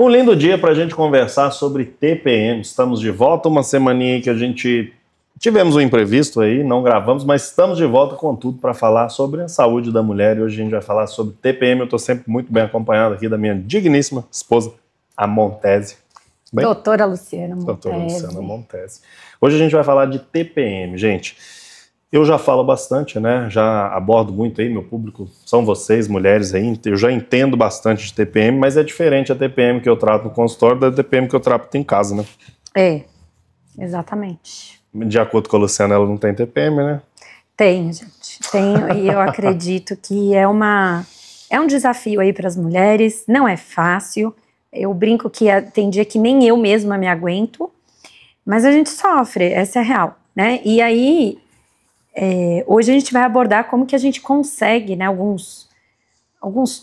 Um lindo dia para a gente conversar sobre TPM. Estamos de volta, uma semaninha aí que a gente tivemos um imprevisto aí, não gravamos, mas estamos de volta com tudo para falar sobre a saúde da mulher. E hoje a gente vai falar sobre TPM. Eu estou sempre muito bem acompanhado aqui da minha digníssima esposa, a Montese. Bem? Doutora Luciana Montese. Doutora Luciana Montese. Hoje a gente vai falar de TPM, gente. Eu já falo bastante, né? Já abordo muito aí, meu público são vocês, mulheres aí. Eu já entendo bastante de TPM, mas é diferente a TPM que eu trato no consultório da TPM que eu trato em casa, né? É, exatamente. De acordo com a Luciana, ela não tem TPM, né? Tem, gente. Tenho, e eu acredito que é um desafio aí para as mulheres, não é fácil. Eu brinco que tem dia que nem eu mesma me aguento, mas a gente sofre, essa é a real, né? E aí, hoje a gente vai abordar como que a gente consegue, né, alguns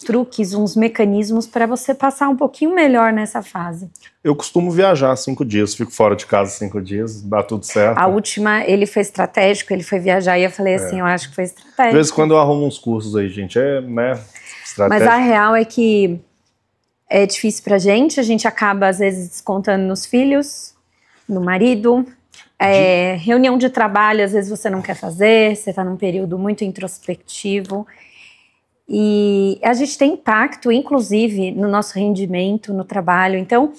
truques, uns mecanismos para você passar um pouquinho melhor nessa fase. Eu costumo viajar 5 dias, fico fora de casa 5 dias, dá tudo certo. A última, ele foi estratégico, ele foi viajar e eu falei assim, eu acho que foi estratégico. De vez em quando eu arrumo uns cursos aí, gente, né, estratégico. Mas a real é que é difícil pra gente, a gente acaba às vezes descontando nos filhos, no marido, reunião de trabalho, às vezes você não quer fazer, você tá num período muito introspectivo. E a gente tem impacto, inclusive, no nosso rendimento, no trabalho. Então,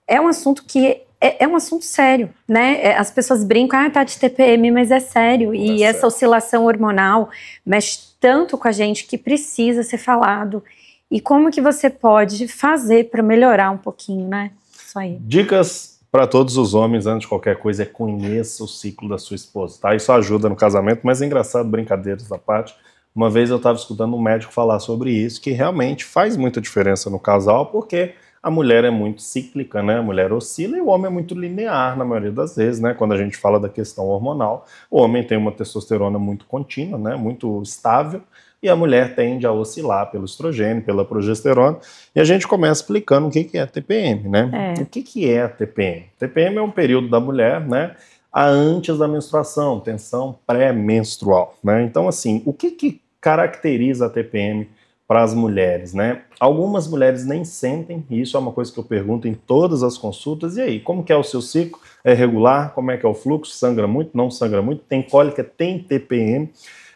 é um assunto que é um assunto sério, né? As pessoas brincam, tá de TPM, mas é sério. E essa oscilação hormonal mexe tanto com a gente que precisa ser falado. E como que você pode fazer para melhorar um pouquinho, né? Isso aí. Dicas para todos os homens, antes de qualquer coisa, conheça o ciclo da sua esposa, tá? Isso ajuda no casamento, mas é engraçado, brincadeiras à parte. Uma vez eu estava escutando um médico falar sobre isso, que realmente faz muita diferença no casal, porque a mulher é muito cíclica, né? A mulher oscila e o homem é muito linear na maioria das vezes, né? Quando a gente fala da questão hormonal, o homem tem uma testosterona muito contínua, né? Muito estável, e a mulher tende a oscilar pelo estrogênio, pela progesterona, e a gente começa explicando o que é a TPM, né? O que é a TPM? TPM é um período da mulher, né? Antes da menstruação, tensão pré-menstrual, né? Então, assim, o que caracteriza a TPM para as mulheres, né? Algumas mulheres nem sentem, e isso é uma coisa que eu pergunto em todas as consultas, e aí, como que é o seu ciclo? É regular? Como é que é o fluxo? Sangra muito? Não sangra muito? Tem cólica? Tem TPM?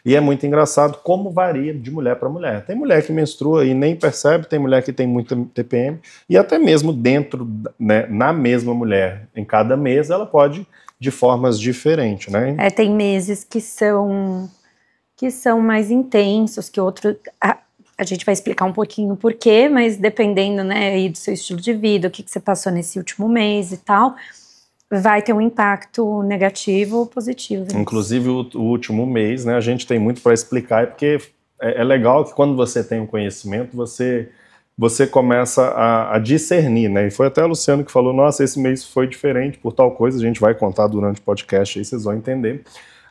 E é muito engraçado como varia de mulher para mulher. Tem mulher que menstrua e nem percebe, tem mulher que tem muita TPM, e até mesmo dentro, né, na mesma mulher, em cada mês, ela pode de formas diferentes, né? Tem meses que são mais intensos que outros. A gente vai explicar um pouquinho o porquê, mas dependendo, né, aí do seu estilo de vida, o que você passou nesse último mês e tal, vai ter um impacto negativo ou positivo. Inclusive o último mês, né, a gente tem muito para explicar, porque é legal que quando você tem um conhecimento, você começa a discernir, né? E foi até a Luciana que falou, nossa, esse mês foi diferente por tal coisa, a gente vai contar durante o podcast, aí vocês vão entender.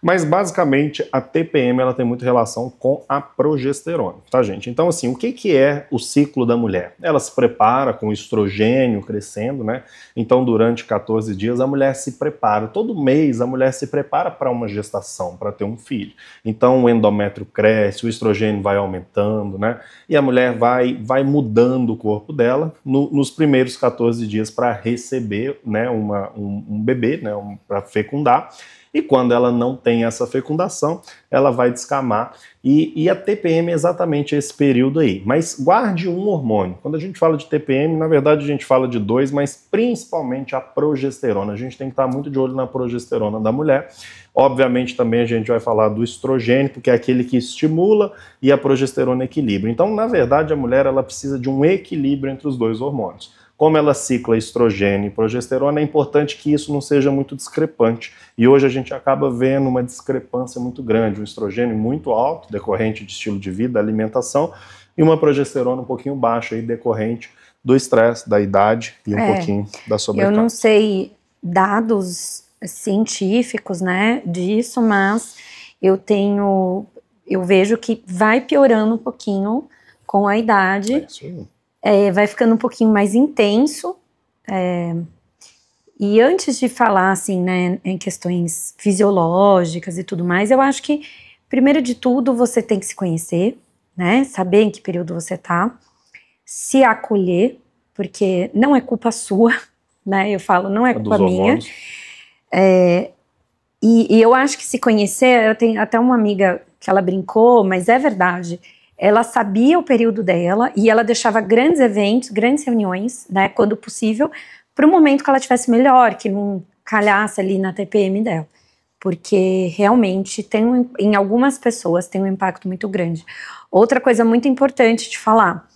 Mas, basicamente, a TPM ela tem muita relação com a progesterona, tá, gente? Então, assim, o que é o ciclo da mulher? Ela se prepara com o estrogênio crescendo, né? Então, durante 14 dias, a mulher se prepara. Todo mês, a mulher se prepara para uma gestação, para ter um filho. Então, o endométrio cresce, o estrogênio vai aumentando, né? E a mulher vai mudando o corpo dela nos primeiros 14 dias para receber, né, um bebê, né, para fecundar. E quando ela não tem essa fecundação, ela vai descamar. E a TPM é exatamente esse período aí. Mas guarde um hormônio. Quando a gente fala de TPM, na verdade a gente fala de 2, mas principalmente a progesterona. A gente tem que estar muito de olho na progesterona da mulher. Obviamente também a gente vai falar do estrogênio, porque é aquele que estimula e a progesterona equilibra. Então, na verdade, a mulher ela precisa de um equilíbrio entre os 2 hormônios. Como ela cicla estrogênio e progesterona, é importante que isso não seja muito discrepante. E hoje a gente acaba vendo uma discrepância muito grande, um estrogênio muito alto, decorrente de estilo de vida, alimentação, e uma progesterona um pouquinho baixa, aí, decorrente do estresse, da idade e um pouquinho da sobrecarga. Eu não sei dados científicos, né, disso, mas eu vejo que vai piorando um pouquinho com a idade. É isso aí. Vai ficando um pouquinho mais intenso, e antes de falar, assim, né, em questões fisiológicas e tudo mais, eu acho que, primeiro de tudo, você tem que se conhecer, né, saber em que período você tá, se acolher, porque não é culpa sua, né? Eu falo, não é culpa minha. E eu acho que se conhecer, eu tenho até uma amiga que ela brincou, mas é verdade. Ela sabia o período dela e ela deixava grandes eventos, grandes reuniões, né, quando possível, para o momento que ela estivesse melhor, que não calhasse ali na TPM dela. Porque realmente em algumas pessoas tem um impacto muito grande. Outra coisa muito importante de falar,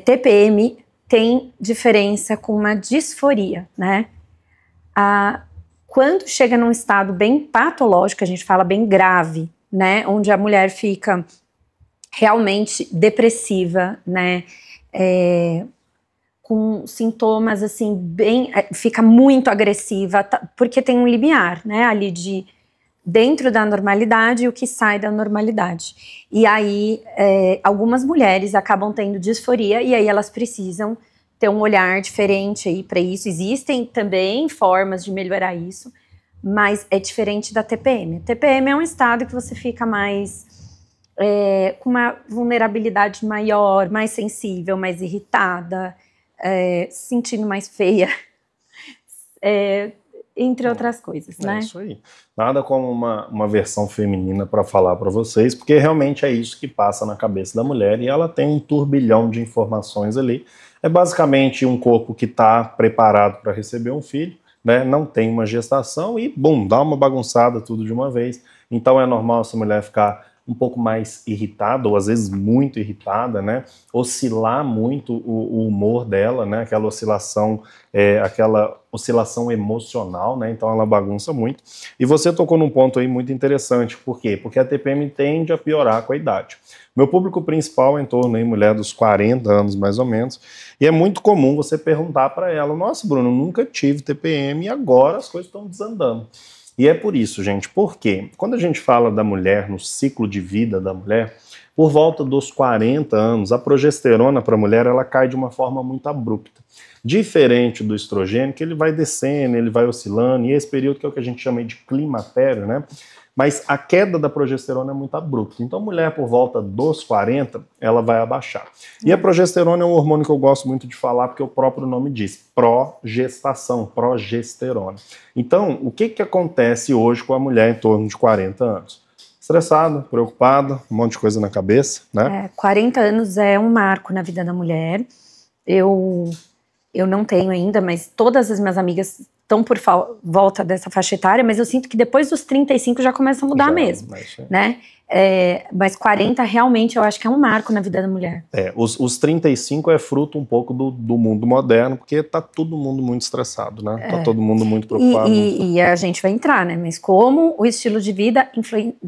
TPM tem diferença com uma disforia, né? Quando chega num estado bem patológico, a gente fala bem grave, né, onde a mulher fica realmente depressiva, né, com sintomas assim fica muito agressiva, porque tem um limiar, né, ali de dentro da normalidade e o que sai da normalidade. E aí algumas mulheres acabam tendo disforia e aí elas precisam ter um olhar diferente aí para isso. Existem também formas de melhorar isso, mas é diferente da TPM. A TPM é um estado que você fica mais com uma vulnerabilidade maior, mais sensível, mais irritada, se sentindo mais feia, entre outras coisas, né? É isso aí. Nada como uma versão feminina para falar para vocês, porque realmente é isso que passa na cabeça da mulher e ela tem um turbilhão de informações ali. É basicamente um corpo que está preparado para receber um filho, né? Não tem uma gestação e, bum, dá uma bagunçada tudo de uma vez. Então é normal essa mulher ficar um pouco mais irritada, ou às vezes muito irritada, né? Oscilar muito o humor dela, né? Aquela oscilação emocional, né? Então ela bagunça muito. E você tocou num ponto aí muito interessante. Por quê? Porque a TPM tende a piorar com a idade. Meu público principal é em torno aí, mulher dos 40 anos, mais ou menos, e é muito comum você perguntar para ela, nossa, Bruno, nunca tive TPM e agora as coisas estão desandando. E é por isso, gente, porque quando a gente fala da mulher, no ciclo de vida da mulher, por volta dos 40 anos, a progesterona para a mulher, ela cai de uma forma muito abrupta. Diferente do estrogênio, que ele vai descendo, ele vai oscilando, e esse período que é o que a gente chama de climatério, né? Mas a queda da progesterona é muito abrupta. Então, a mulher, por volta dos 40, ela vai abaixar. E a progesterona é um hormônio que eu gosto muito de falar, porque o próprio nome diz, progestação, progesterona. Então, o que acontece hoje com a mulher em torno de 40 anos? Estressada, preocupada, um monte de coisa na cabeça, né? 40 anos é um marco na vida da mulher. Eu não tenho ainda, mas todas as minhas amigas estão por volta dessa faixa etária, mas eu sinto que depois dos 35 já começa a mudar mesmo, né? Mas 40 realmente eu acho que é um marco na vida da mulher. Os 35 é fruto um pouco do mundo moderno, porque tá todo mundo muito estressado, né? Tá todo mundo muito preocupado. E a gente vai entrar, né? Mas como o estilo de vida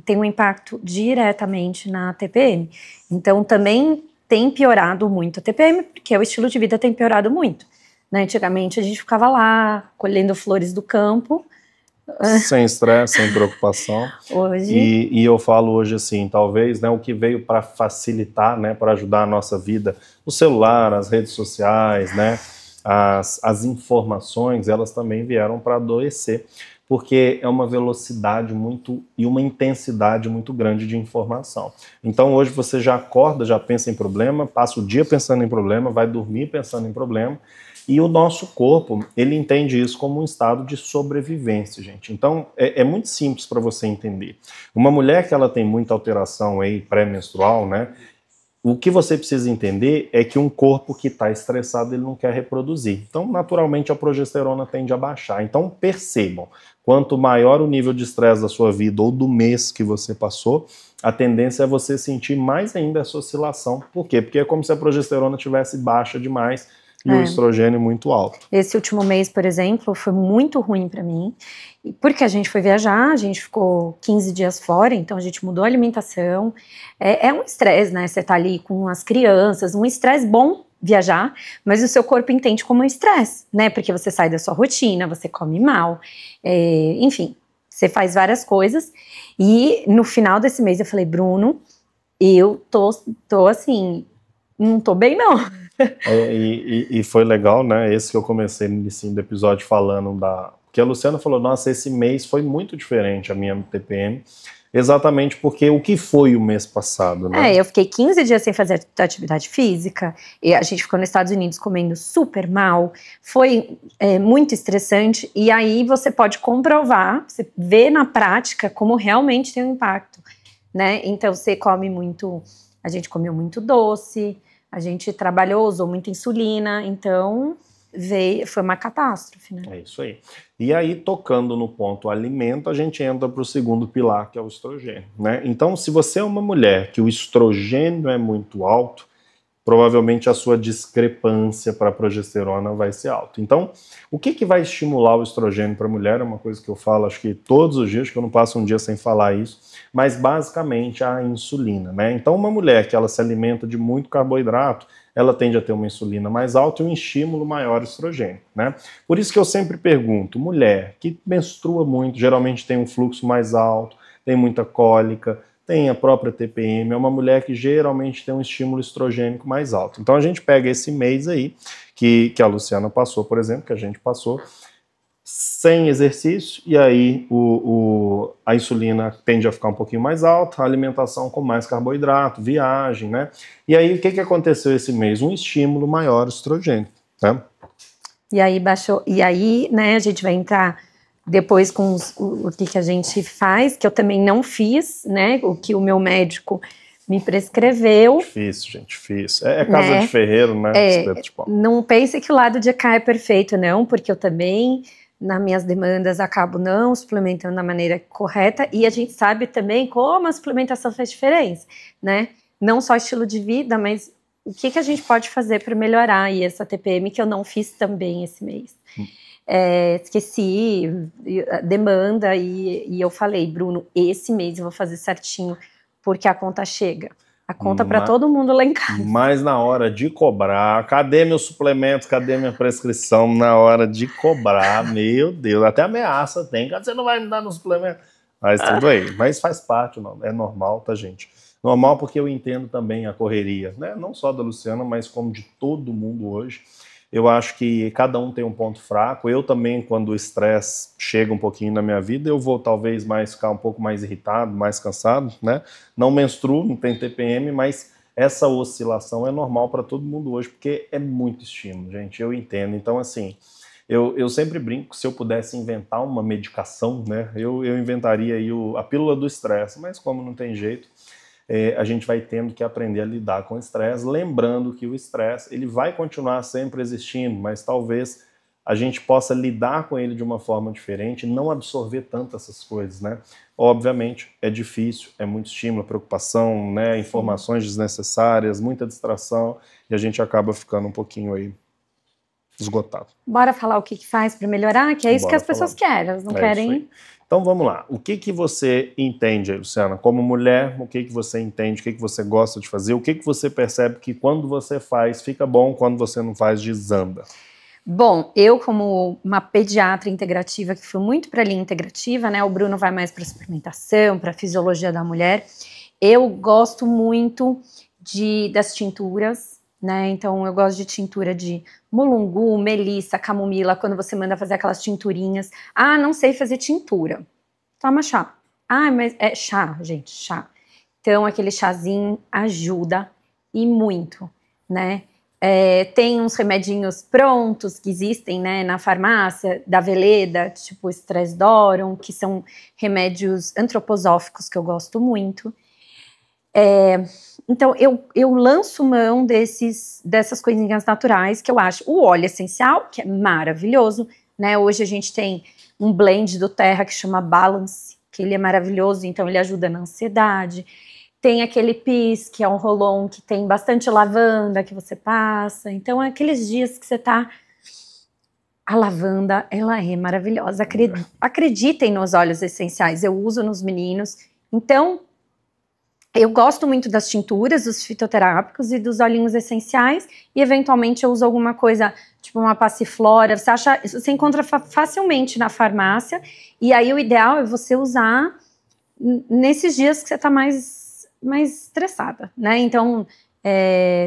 tem um impacto diretamente na TPM. Então também tem piorado muito a TPM, porque o estilo de vida tem piorado muito. Né? Antigamente a gente ficava lá, colhendo flores do campo. Sem estresse, sem preocupação. Hoje... E eu falo hoje assim, talvez, né, o que veio para facilitar, né, para ajudar a nossa vida, o celular, as redes sociais, né, as informações, elas também vieram para adoecer, porque é uma velocidade e uma intensidade muito grande de informação. Então hoje você já acorda, já pensa em problema, passa o dia pensando em problema, vai dormir pensando em problema, e o nosso corpo, ele entende isso como um estado de sobrevivência, gente. Então, é muito simples para você entender. Uma mulher que ela tem muita alteração aí pré-menstrual, né? O que você precisa entender é que um corpo que está estressado, ele não quer reproduzir. Então, naturalmente, a progesterona tende a baixar. Então, percebam, quanto maior o nível de estresse da sua vida ou do mês que você passou, a tendência é você sentir mais ainda essa oscilação. Por quê? Porque é como se a progesterona estivesse baixa demais, e o estrogênio muito alto. Esse último mês, por exemplo, foi muito ruim para mim, porque a gente foi viajar, a gente ficou 15 dias fora, então a gente mudou a alimentação. É um estresse, né? Você tá ali com as crianças, um estresse bom viajar, mas o seu corpo entende como um estresse, né? Porque você sai da sua rotina, você come mal, enfim, você faz várias coisas. E no final desse mês eu falei, Bruno, eu tô assim, não tô bem não. E foi legal, né? Esse que eu comecei no início do episódio falando porque a Luciana falou, nossa, esse mês foi muito diferente a minha TPM. exatamente porque o que foi o mês passado, né? Eu fiquei 15 dias sem fazer atividade física, e a gente ficou nos Estados Unidos comendo super mal, foi muito estressante, e aí você pode comprovar, você vê na prática como realmente tem um impacto, né? Então você come muito, a gente comeu muito doce, a gente trabalhou, usou muita insulina, então foi uma catástrofe, né? É isso aí. E aí, tocando no ponto alimento, a gente entra para o segundo pilar, que é o estrogênio, né? Então, se você é uma mulher que o estrogênio é muito alto, provavelmente a sua discrepância para a progesterona vai ser alta. Então, o que vai estimular o estrogênio para a mulher? É uma coisa que eu falo, acho que todos os dias, que eu não passo um dia sem falar isso, mas basicamente a insulina, né? Então, uma mulher que ela se alimenta de muito carboidrato, ela tende a ter uma insulina mais alta e um estímulo maior estrogênio, né? Por isso que eu sempre pergunto, mulher que menstrua muito, geralmente tem um fluxo mais alto, tem muita cólica, tem a própria TPM, é uma mulher que geralmente tem um estímulo estrogênico mais alto. Então a gente pega esse mês aí, que a Luciana passou, por exemplo, que a gente passou, sem exercício, e aí a insulina tende a ficar um pouquinho mais alta, a alimentação com mais carboidrato, viagem, né? E aí o que aconteceu esse mês? Um estímulo maior estrogênico, né? E aí baixou, e aí, né, a gente vai entrar depois com o que a gente faz, que eu também não fiz, né, o que o meu médico me prescreveu. Difícil, gente, difícil. É casa de ferreiro, né? Não pense que o lado de cá é perfeito, não, porque eu também, nas minhas demandas, acabo não suplementando da maneira correta, e a gente sabe também como a suplementação faz diferença, né? Não só estilo de vida, mas o que a gente pode fazer para melhorar aí essa TPM, que eu não fiz também esse mês. Esqueci a demanda e eu falei, Bruno, esse mês eu vou fazer certinho, porque a conta chega. A conta para todo mundo lá em casa. Mas na hora de cobrar, cadê meus suplementos, cadê minha prescrição? Na hora de cobrar, meu Deus, até ameaça tem, você não vai me dar no suplemento. Mas tudo aí, mas faz parte, não, é normal, tá, gente? Normal porque eu entendo também a correria, né? Não só da Luciana, mas como de todo mundo hoje. Eu acho que cada um tem um ponto fraco. Eu também, quando o estresse chega um pouquinho na minha vida, eu vou talvez ficar um pouco mais irritado, mais cansado, né? Não menstruo, não tem TPM, mas essa oscilação é normal para todo mundo hoje, porque é muito estímulo, gente, eu entendo. Então, assim, eu sempre brinco, se eu pudesse inventar uma medicação, né, eu inventaria aí a pílula do estresse, mas como não tem jeito, a gente vai tendo que aprender a lidar com o estresse, lembrando que o estresse ele vai continuar sempre existindo, mas talvez a gente possa lidar com ele de uma forma diferente, não absorver tanto essas coisas, né? Obviamente é difícil, é muito estímulo, preocupação, né? Informações desnecessárias, muita distração, e a gente acaba ficando um pouquinho aí esgotado. Bora falar o que faz para melhorar, que é isso que as pessoas querem, elas não querem. Então vamos lá, o que você entende, Luciana, como mulher, o que você entende, o que você gosta de fazer, o que você percebe que quando você faz fica bom, quando você não faz desanda? Bom, eu como uma pediatra integrativa, que fui muito para a linha integrativa, né, o Bruno vai mais para suplementação, para fisiologia da mulher, eu gosto muito das tinturas, né, então eu gosto de tintura de mulungu, melissa, camomila, quando você manda fazer aquelas tinturinhas. Ah, não sei fazer tintura. Toma chá. Ah, mas é chá, gente, chá. Então, aquele chazinho ajuda e muito, né? Tem uns remedinhos prontos que existem, né, na farmácia, da Veleda, tipo Stressdoron, que são remédios antroposóficos que eu gosto muito. Então, eu lanço mão dessas coisinhas naturais que eu acho. O óleo essencial, que é maravilhoso, né? Hoje a gente tem um blend do Terra que chama Balance, que ele é maravilhoso, então ele ajuda na ansiedade. Tem aquele Peace, que é um roll-on que tem bastante lavanda que você passa. Então, é aqueles dias que você tá... A lavanda, ela é maravilhosa. Acreditem nos óleos essenciais, eu uso nos meninos. Então, eu gosto muito das tinturas, dos fitoterápicos e dos olhinhos essenciais, e eventualmente eu uso alguma coisa, tipo uma passiflora, você encontra facilmente na farmácia, e aí o ideal é você usar nesses dias que você está mais estressada, né? Então,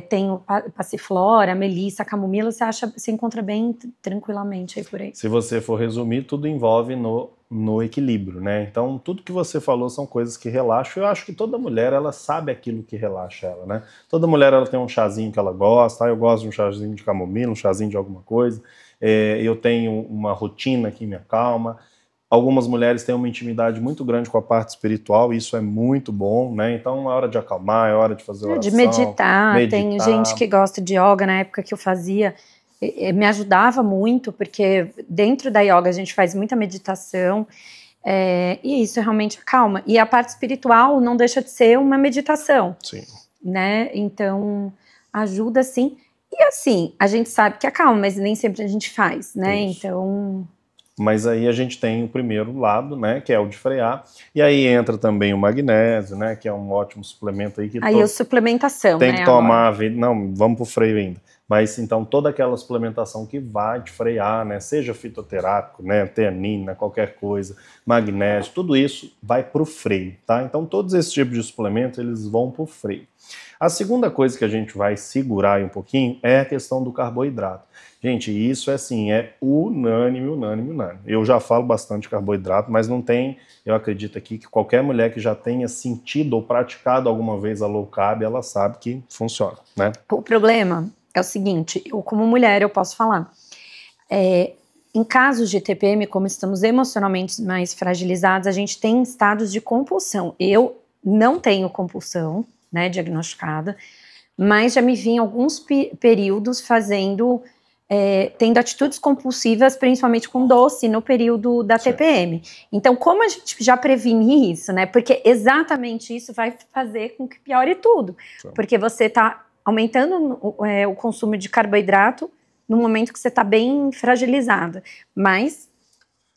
tem o passiflora, a melissa, a camomila, você encontra bem tranquilamente aí por aí. Se você for resumir, tudo envolve no equilíbrio, né? Então, tudo que você falou são coisas que relaxam. Eu acho que toda mulher, ela sabe aquilo que relaxa ela, né? Toda mulher, ela tem um chazinho que ela gosta. Eu gosto de um chazinho de camomila, um chazinho de alguma coisa. Eu tenho uma rotina que me acalma. Algumas mulheres têm uma intimidade muito grande com a parte espiritual, e isso é muito bom, né? Então é hora de acalmar, é hora de fazer oração. De meditar. Tem gente que gosta de yoga. Na época que eu fazia, me ajudava muito, porque dentro da yoga a gente faz muita meditação, e isso realmente acalma. E a parte espiritual não deixa de ser uma meditação. Sim. Né? Então ajuda sim. E assim, a gente sabe que acalma, mas nem sempre a gente faz, né? Isso. Então... Mas aí a gente tem o primeiro lado, né, que é o de frear, e aí entra também o magnésio, né, que é um ótimo suplemento aí que aí a suplementação, tem né, que tomar, não, vamos pro freio ainda. Mas então toda aquela suplementação que vai te frear, né, seja fitoterápico, né, teanina, qualquer coisa, magnésio, tudo isso vai pro freio, tá? Então todos esses tipos de suplementos, eles vão pro freio. A segunda coisa que a gente vai segurar aí um pouquinho é a questão do carboidrato. Gente, isso é unânime. Eu já falo bastante de carboidrato, mas não tem, eu acredito aqui, que qualquer mulher que já tenha sentido ou praticado alguma vez a low carb, ela sabe que funciona, né? O problema é o seguinte, eu como mulher eu posso falar, em casos de TPM, como estamos emocionalmente mais fragilizados, a gente tem estados de compulsão. Eu não tenho compulsão, né, diagnosticada, mas já me vi em alguns períodos tendo atitudes compulsivas, principalmente com doce, no período da TPM. Então, como a gente já previne isso, né? Porque exatamente isso vai fazer com que piore tudo. Sim. Porque você está aumentando o consumo de carboidrato no momento que você está bem fragilizada. Mas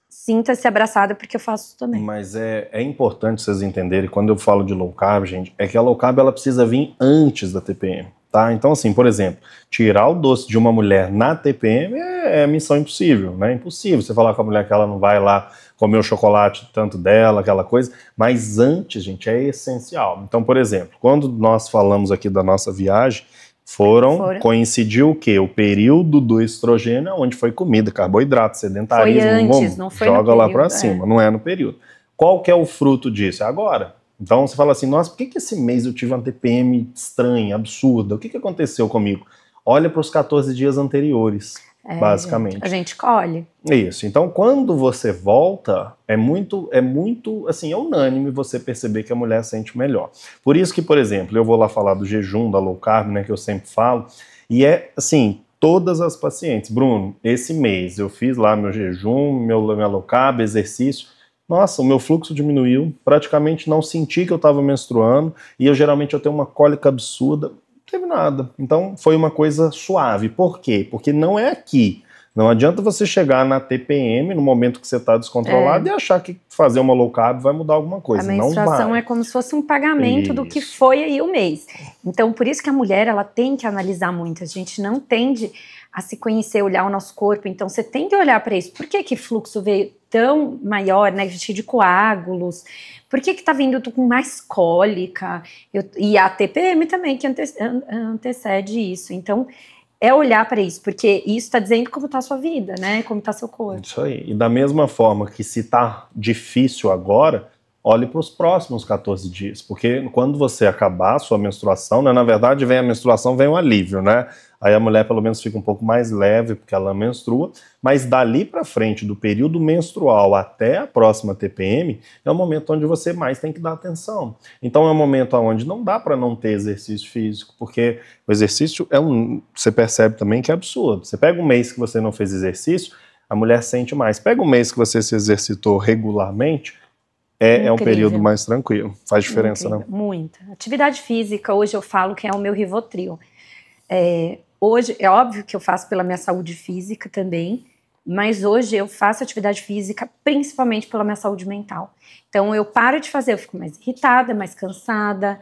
sinta-se abraçada, porque eu faço também. Mas é importante vocês entenderem, quando eu falo de low carb, gente, é que a low carb ela precisa vir antes da TPM. Tá? Então, assim, por exemplo, tirar o doce de uma mulher na TPM é missão impossível, né? Impossível você falar com a mulher que ela não vai lá comer o chocolate tanto dela, aquela coisa, mas antes, gente, é essencial. Então, por exemplo, quando nós falamos aqui da nossa viagem, coincidiu o quê? O período do estrogênio, onde foi comida, carboidrato, sedentarismo, foi antes, não foi joga no lá período, pra cima, não é no período. Qual que é o fruto disso? É agora. Então você fala assim, nossa, por que esse mês eu tive uma TPM estranha, absurda? O que aconteceu comigo? Olha para os 14 dias anteriores, basicamente. A gente colhe. Isso. Então quando você volta, é muito, assim, é unânime você perceber que a mulher sente melhor. Por isso que, por exemplo, eu vou lá falar do jejum, da low carb, né, que eu sempre falo, e assim, todas as pacientes, Bruno, esse mês eu fiz lá meu jejum, minha low carb, exercício. Nossa, o meu fluxo diminuiu, praticamente não senti que eu estava menstruando, e eu geralmente tenho uma cólica absurda, não teve nada. Então foi uma coisa suave. Por quê? Porque não é aqui. Não adianta você chegar na TPM no momento que você está descontrolado e achar que fazer uma low carb vai mudar alguma coisa. A menstruação é como se fosse um pagamento do que foi aí o mês. Então por isso que a mulher ela tem que analisar muito. A gente não tende a se conhecer, olhar o nosso corpo. Então você tem que olhar para isso. Por que fluxo veio tão maior, né, cheio de coágulos? Por que tá vindo com mais cólica? E a TPM também, que antecede isso. Então, é olhar para isso, porque isso está dizendo como está a sua vida, né, como está seu corpo. Isso aí. E da mesma forma que se tá difícil agora, olhe para os próximos 14 dias, porque quando você acabar a sua menstruação, né, na verdade vem a menstruação, vem o alívio, né? Aí a mulher pelo menos fica um pouco mais leve porque ela menstrua, mas dali para frente, do período menstrual até a próxima TPM, é o momento onde você mais tem que dar atenção. Então é um momento onde não dá para não ter exercício físico, porque o exercício você percebe também que é absurdo. Você pega um mês que você não fez exercício, a mulher sente mais. Pega um mês que você se exercitou regularmente, é um período mais tranquilo. Faz diferença, não? Muita. Atividade física, hoje eu falo que é o meu Rivotril. Hoje, é óbvio que eu faço pela minha saúde física também, mas hoje eu faço atividade física principalmente pela minha saúde mental. Então eu paro de fazer, eu fico mais irritada, mais cansada,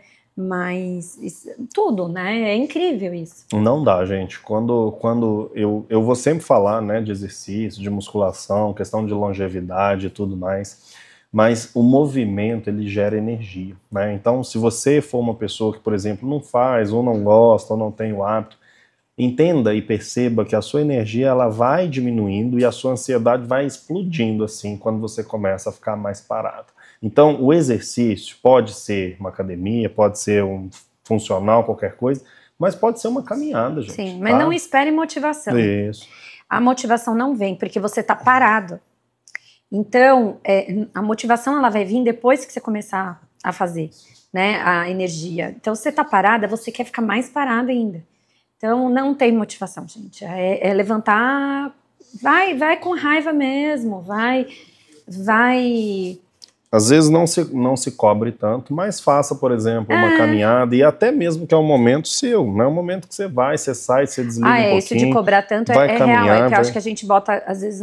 tudo, né? É incrível isso. Não dá, gente. Quando eu vou sempre falar, né, de exercício, de musculação, questão de longevidade e tudo mais, mas o movimento, ele gera energia, né? Então, se você for uma pessoa que, por exemplo, não faz, ou não gosta, ou não tem o hábito, entenda e perceba que a sua energia ela vai diminuindo e a sua ansiedade vai explodindo assim quando você começa a ficar mais parado. Então, o exercício pode ser uma academia, pode ser um funcional, qualquer coisa, mas pode ser uma caminhada, gente. Sim, mas não espere motivação. Isso. A motivação não vem porque você está parado. Então, a motivação ela vai vir depois que você começar a fazer, né, a energia. Então, se você está parada, você quer ficar mais parada ainda. Então, não tem motivação, gente. É levantar, vai com raiva mesmo, vai. Às vezes não se cobre tanto, mas faça, por exemplo, uma caminhada, e até mesmo que é um momento seu, não é um momento que você vai, você sai, você desliga um pouquinho. Isso de cobrar tanto vai caminhar, real, é que eu acho que a gente bota, às vezes,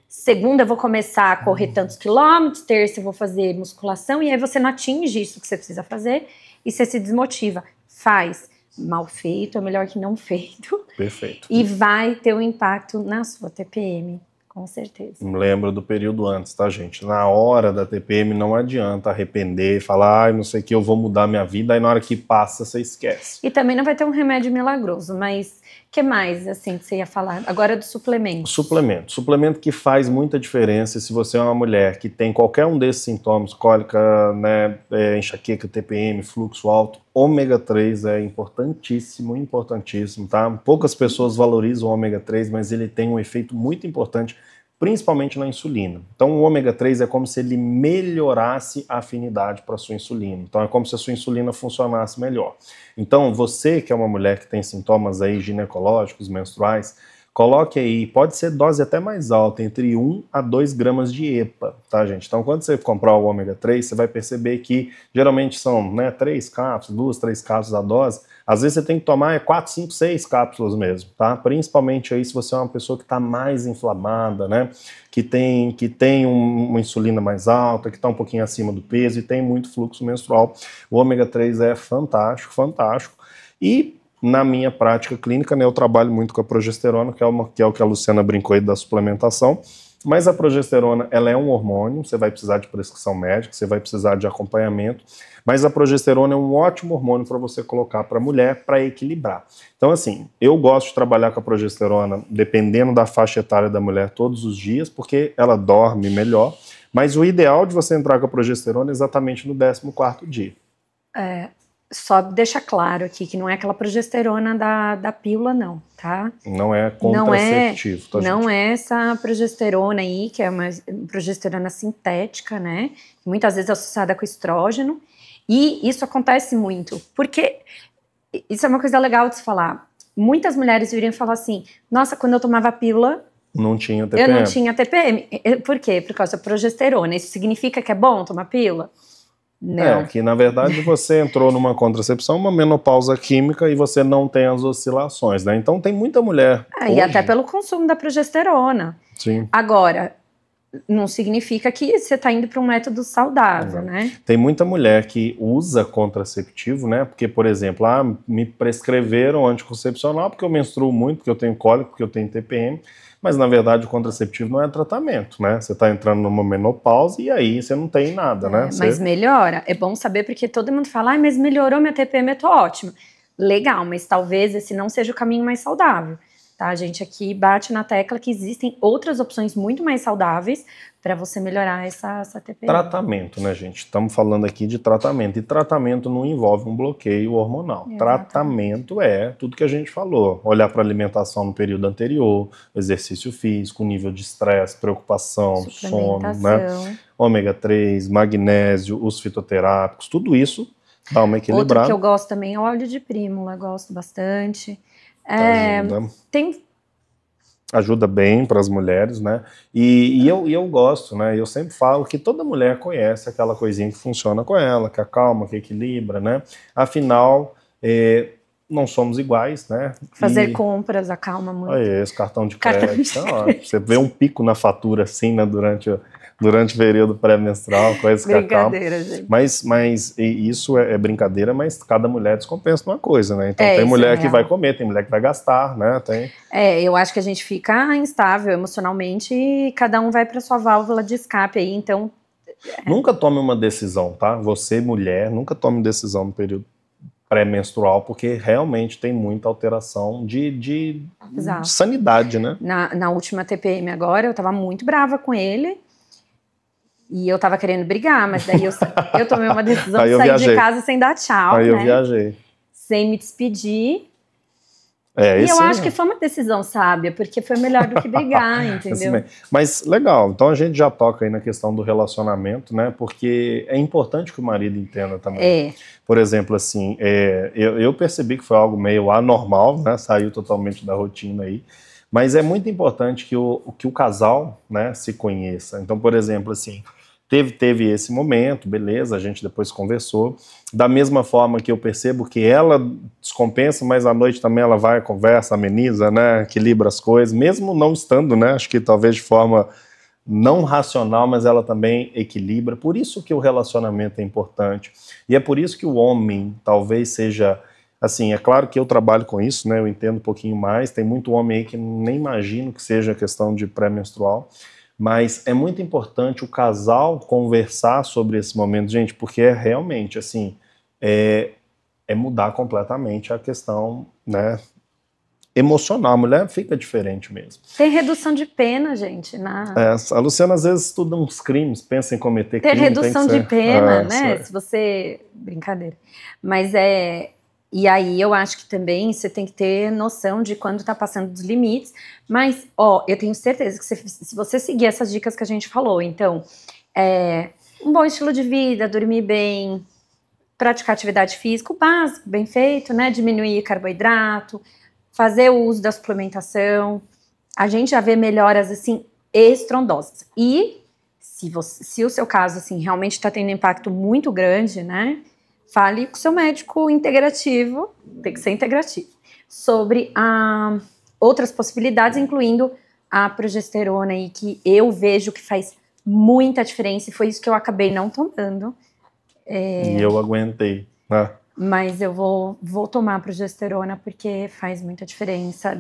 segunda eu vou começar a correr tantos quilômetros, terça eu vou fazer musculação, e aí você não atinge isso que você precisa fazer, e você se desmotiva. Faz. Mal feito é melhor que não feito. Perfeito. E vai ter um impacto na sua TPM. Com certeza. Lembra do período antes, tá, gente? Na hora da TPM não adianta arrepender, falar, não sei o que, eu vou mudar minha vida, aí na hora que passa você esquece. E também não vai ter um remédio milagroso, mas o que mais, assim, que você ia falar? Agora do suplemento. Suplemento que faz muita diferença se você é uma mulher que tem qualquer um desses sintomas, cólica, né, enxaqueca, TPM, fluxo alto, ômega 3 é importantíssimo, tá? Poucas pessoas valorizam o ômega 3, mas ele tem um efeito muito importante, principalmente na insulina. Então o ômega 3 é como se ele melhorasse a afinidade para a sua insulina. Então é como se a sua insulina funcionasse melhor. Então você que é uma mulher que tem sintomas aí ginecológicos, menstruais, coloque aí, pode ser dose até mais alta, entre 1 a 2 gramas de EPA, tá, gente? Então, quando você comprar o ômega 3, você vai perceber que geralmente são, né, 3 cápsulas, 2, 3 cápsulas a dose. Às vezes você tem que tomar 4, 5, 6 cápsulas mesmo, tá? Principalmente aí se você é uma pessoa que está mais inflamada, né? Que tem uma insulina mais alta, que está um pouquinho acima do peso e tem muito fluxo menstrual. O ômega 3 é fantástico, fantástico. E na minha prática clínica, né, eu trabalho muito com a progesterona, que é o que a Luciana brincou aí da suplementação, mas a progesterona, ela é um hormônio, você vai precisar de prescrição médica, você vai precisar de acompanhamento, mas a progesterona é um ótimo hormônio para você colocar para a mulher para equilibrar. Então, assim, eu gosto de trabalhar com a progesterona, dependendo da faixa etária da mulher, todos os dias, porque ela dorme melhor, mas o ideal de você entrar com a progesterona é exatamente no 14º dia. Só deixa claro aqui que não é aquela progesterona da pílula, não, tá? Não é contraceptivo, tá, gente? Não é essa progesterona aí, que é uma progesterona sintética, né? Muitas vezes é associada com estrógeno. E isso acontece muito, porque isso é uma coisa legal de se falar. Muitas mulheres viriam falar assim, nossa, quando eu tomava pílula, não tinha TPM. Eu não tinha TPM. Por quê? Por causa da progesterona. Isso significa que é bom tomar pílula? Não. Que na verdade você entrou numa contracepção, uma menopausa química e você não tem as oscilações, né? Então tem muita mulher. Hoje... E até pelo consumo da progesterona. Sim. Agora, não significa que você está indo para um método saudável, né? Tem muita mulher que usa contraceptivo, né? Porque, por exemplo, me prescreveram anticoncepcional porque eu menstruo muito, porque eu tenho cólica, porque eu tenho TPM. Mas, na verdade, o contraceptivo não é tratamento, né? Você está entrando numa menopausa e aí você não tem nada, né? Mas melhora. É bom saber porque todo mundo fala, mas melhorou minha TPM, eu tô ótimo. Legal, mas talvez esse não seja o caminho mais saudável. Tá? A gente aqui bate na tecla que existem outras opções muito mais saudáveis para você melhorar essa TPM. Tratamento, né, gente? Estamos falando aqui de tratamento. E tratamento não envolve um bloqueio hormonal. Exatamente. Tratamento é tudo que a gente falou. Olhar para a alimentação no período anterior, exercício físico, nível de estresse, preocupação, sono, né? Ômega 3, magnésio, os fitoterápicos, tudo isso dá uma equilibrada. Outro que eu gosto também é o óleo de prímula, gosto bastante. Ajuda bem para as mulheres, né? E eu gosto, né? Eu sempre falo que toda mulher conhece aquela coisinha que funciona com ela, que acalma, que equilibra, né? Afinal, não somos iguais, né? Fazer compras acalma muito. Esse cartão de crédito. Você vê um pico na fatura assim, né? Durante durante o período pré-menstrual, coisas que acabam. Brincadeira, gente. Mas isso é brincadeira, mas cada mulher descompensa numa coisa, né? Então tem isso mulher é que real. vai comer, tem mulher que vai gastar, né? Eu acho que a gente fica instável emocionalmente e cada um vai para sua válvula de escape aí, então... Nunca tome uma decisão, tá? Você, mulher, nunca tome decisão no período pré-menstrual, porque realmente tem muita alteração de sanidade, né? Na última TPM agora, eu tava muito brava com ele e eu tava querendo brigar, mas daí eu tomei uma decisão de sair de casa sem dar tchau, Aí né? eu viajei. Sem me despedir. E eu acho que foi uma decisão sábia, porque foi melhor do que brigar, entendeu? Mas legal, então a gente já toca aí na questão do relacionamento, né? Porque é importante que o marido entenda também. Por exemplo, assim, eu percebi que foi algo meio anormal, né? Saiu totalmente da rotina aí. Mas é muito importante que o casal, né, se conheça. Então, por exemplo, assim, teve esse momento, beleza, a gente depois conversou. Da mesma forma que eu percebo que ela descompensa, mas à noite também ela vai, conversa, ameniza, né, equilibra as coisas, mesmo não estando, né, acho que talvez de forma não racional, mas ela também equilibra. Por isso que o relacionamento é importante. E é por isso que o homem talvez seja... Assim, é claro que eu trabalho com isso, né, eu entendo um pouquinho mais, tem muito homem aí que nem imagino que seja questão de pré-menstrual, mas é muito importante o casal conversar sobre esse momento, gente, porque é realmente, assim, é mudar completamente a questão, né, emocional. A mulher fica diferente mesmo. Tem redução de pena, gente. A Luciana às vezes estuda uns crimes, pensa em cometer crime. Tem redução de pena, né? Se você... Brincadeira. Mas E aí eu acho que também você tem que ter noção de quando tá passando dos limites. Mas, eu tenho certeza que se você seguir essas dicas que a gente falou, então, um bom estilo de vida, dormir bem, praticar atividade física, o básico, bem feito, né? Diminuir carboidrato, fazer o uso da suplementação, a gente já vê melhoras, assim, estrondosas. E se o seu caso, assim, realmente está tendo impacto muito grande, né? Fale com o seu médico integrativo, tem que ser integrativo, sobre outras possibilidades, incluindo a progesterona, aí, que eu vejo que faz muita diferença, e foi isso que eu acabei não tomando. E eu aguentei, né? Mas eu vou tomar a progesterona porque faz muita diferença.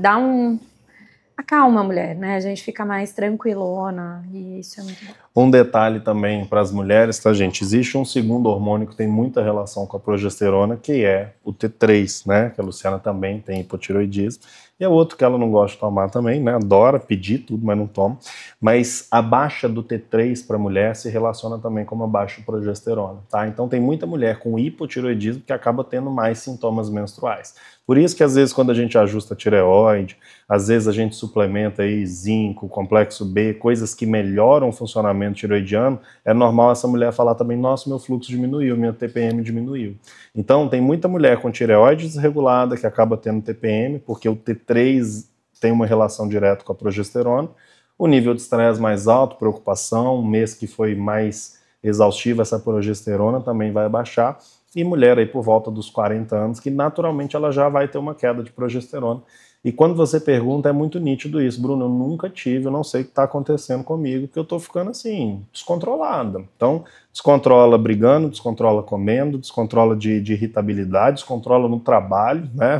Acalma a mulher, né? A gente fica mais tranquilona e isso é muito bom. Um detalhe também para as mulheres, tá, gente? Existe um segundo hormônio que tem muita relação com a progesterona, que é o T3, né? Que a Luciana também tem hipotireoidismo. E é outro que ela não gosta de tomar também, né? Adora pedir tudo, mas não toma. Mas a baixa do T3 para a mulher se relaciona também com uma baixa progesterona, tá? Então tem muita mulher com hipotireoidismo que acaba tendo mais sintomas menstruais. Por isso que às vezes quando a gente ajusta a tireoide, às vezes a gente suplementa aí zinco, complexo B, coisas que melhoram o funcionamento tireoidiano, é normal essa mulher falar também, nossa, meu fluxo diminuiu, minha TPM diminuiu. Então tem muita mulher com tireoide desregulada que acaba tendo TPM, porque o T3 tem uma relação direta com a progesterona, o nível de estresse mais alto, preocupação, um mês que foi mais exaustivo, essa progesterona também vai baixar, e mulher aí por volta dos 40 anos, que naturalmente ela já vai ter uma queda de progesterona. E quando você pergunta, é muito nítido isso. Bruno, eu nunca tive, eu não sei o que está acontecendo comigo, porque eu estou ficando assim, descontrolada. Então, descontrola brigando, descontrola comendo, descontrola de irritabilidade, descontrola no trabalho, né?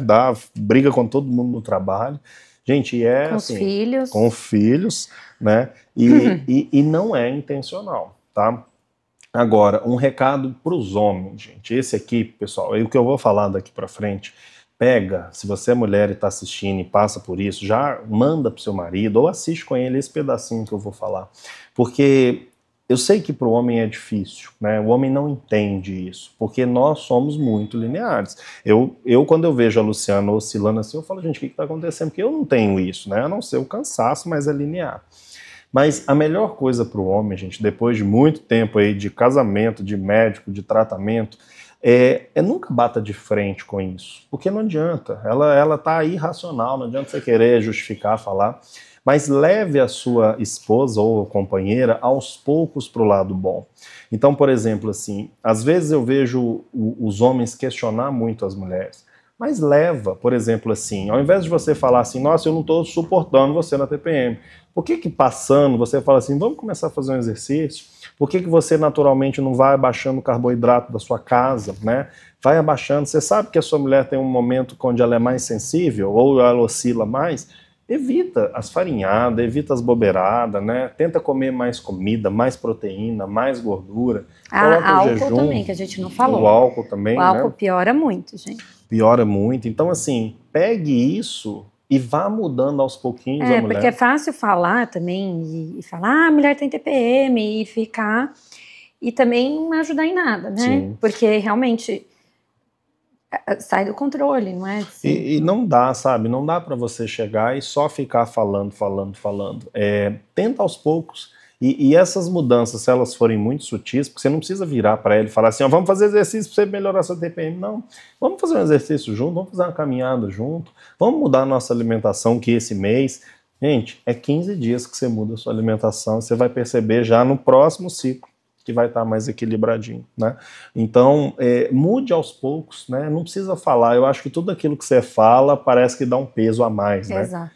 Briga com todo mundo no trabalho. Gente, com assim, os filhos. Com filhos, né? E não é intencional, tá? Agora, um recado para os homens, gente. Esse aqui, pessoal, é o que eu vou falar daqui para frente. Pega, se você é mulher e está assistindo e passa por isso, já manda para o seu marido ou assiste com ele esse pedacinho que eu vou falar. Porque eu sei que para o homem é difícil, né? O homem não entende isso, porque nós somos muito lineares. Eu quando eu vejo a Luciana oscilando assim, eu falo, gente, o que está acontecendo? Porque eu não tenho isso, né? A não ser o cansaço, mas é linear. Mas a melhor coisa para o homem, gente, depois de muito tempo aí de casamento, de médico, de tratamento, nunca bata de frente com isso, porque não adianta, ela tá irracional, não adianta você querer justificar, falar, mas leve a sua esposa ou companheira aos poucos para o lado bom. Então, por exemplo, assim, às vezes eu vejo os homens questionar muito as mulheres. Mas leva, por exemplo, assim, ao invés de você falar assim, nossa, eu não estou suportando você na TPM, por que passando você fala assim, vamos começar a fazer um exercício? Por que você naturalmente não vai abaixando o carboidrato da sua casa, né? Vai abaixando, você sabe que a sua mulher tem um momento onde ela é mais sensível, ou ela oscila mais, evita as farinhadas, evita as bobeiradas, né? Tenta comer mais comida, mais proteína, mais gordura. Coloca o Álcool jejum, também, que a gente não falou. o álcool também, O álcool né? piora muito, gente. Piora muito. Então, assim, pegue isso e vá mudando aos pouquinhos a mulher. Porque é fácil falar também e falar, a mulher tem TPM e ficar... E também não ajudar em nada, né? Sim. Porque realmente sai do controle, não é? Assim. E não dá, sabe? Não dá para você chegar e só ficar falando. Tenta aos poucos. E essas mudanças, se elas forem muito sutis, porque você não precisa virar para ele e falar assim, ó, vamos fazer exercício para você melhorar sua TPM. Não, vamos fazer um exercício junto, vamos fazer uma caminhada junto, vamos mudar a nossa alimentação que esse mês... Gente, é 15 dias que você muda a sua alimentação, você vai perceber já no próximo ciclo que vai estar mais equilibradinho, né? Então, mude aos poucos, né? Não precisa falar, eu acho que tudo aquilo que você fala parece que dá um peso a mais, né? Exato.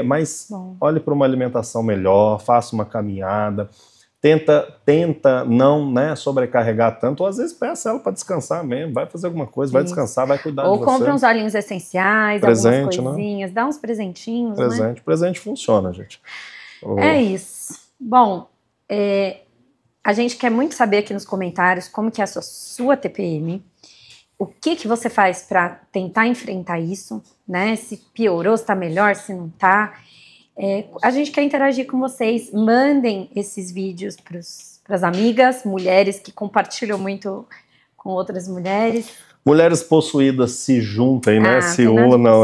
Mas olhe para uma alimentação melhor, faça uma caminhada, tenta não, né, sobrecarregar tanto, ou às vezes peça ela para descansar mesmo, vai fazer alguma coisa, vai descansar, vai cuidar de você. Ou compra uns óleos essenciais, presente, algumas coisinhas, dá uns presentinhos, né? Presente funciona, gente. É isso. Bom, a gente quer muito saber aqui nos comentários como que é a sua TPM, o que você faz para tentar enfrentar isso, né? Se piorou, se tá melhor, se não tá. A gente quer interagir com vocês, mandem esses vídeos para as amigas, mulheres que compartilham muito com outras mulheres. Mulheres possuídas se juntem, né? Se unam,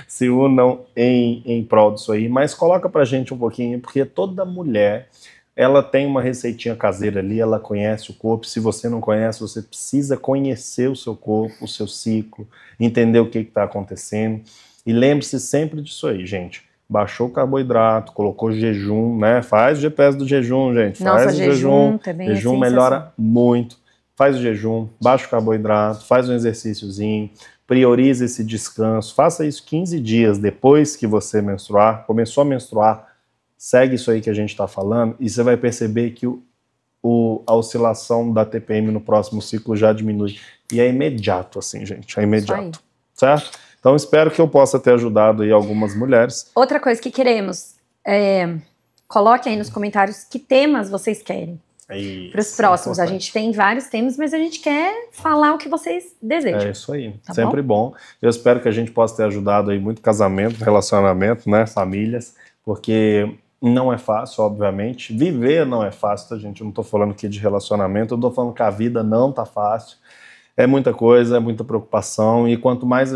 se unam em prol disso aí, mas coloca pra gente um pouquinho, porque toda mulher, ela tem uma receitinha caseira ali, ela conhece o corpo. Se você não conhece, você precisa conhecer o seu corpo, o seu ciclo, entender o que está acontecendo. E lembre-se sempre disso aí, gente. Baixou o carboidrato, colocou jejum, né? Faz o GPS do jejum, gente. Faz o jejum também. Jejum melhora muito. Faz o jejum, baixa o carboidrato, faz um exercíciozinho, prioriza esse descanso. Faça isso 15 dias depois que você menstruar, começou a menstruar. Segue isso aí que a gente está falando e você vai perceber que a oscilação da TPM no próximo ciclo já diminui. E é imediato, assim, gente, é imediato. Certo? Então, espero que eu possa ter ajudado aí algumas mulheres. Outra coisa que queremos, coloque aí nos comentários que temas vocês querem para os próximos. A gente tem vários temas, mas a gente quer falar o que vocês desejam. É isso aí, tá sempre bom. Eu espero que a gente possa ter ajudado aí muito casamento, relacionamento, né, famílias, porque... Não é fácil, obviamente. Viver não é fácil, tá, gente? Eu não tô falando aqui de relacionamento, eu tô falando que a vida não tá fácil. É muita coisa, é muita preocupação, e quanto mais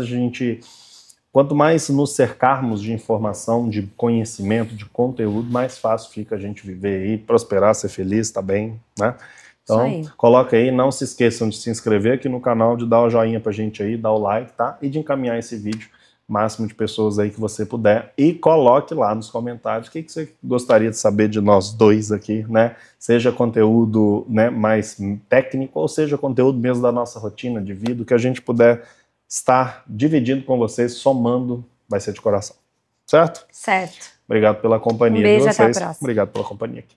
nos cercarmos de informação, de conhecimento, de conteúdo, mais fácil fica a gente viver aí, prosperar, ser feliz, tá bem, né? Então, coloca aí, não se esqueçam de se inscrever aqui no canal, de dar o joinha pra gente aí, dar o like, tá? E de encaminhar esse vídeo máximo de pessoas aí que você puder, e coloque lá nos comentários o que você gostaria de saber de nós dois aqui, né? Seja conteúdo, né, mais técnico, ou seja conteúdo mesmo da nossa rotina de vida, que a gente puder estar dividindo com vocês, somando, vai ser de coração. Certo? Certo. Obrigado pela companhia de vocês. Até a próxima. Obrigado pela companhia aqui.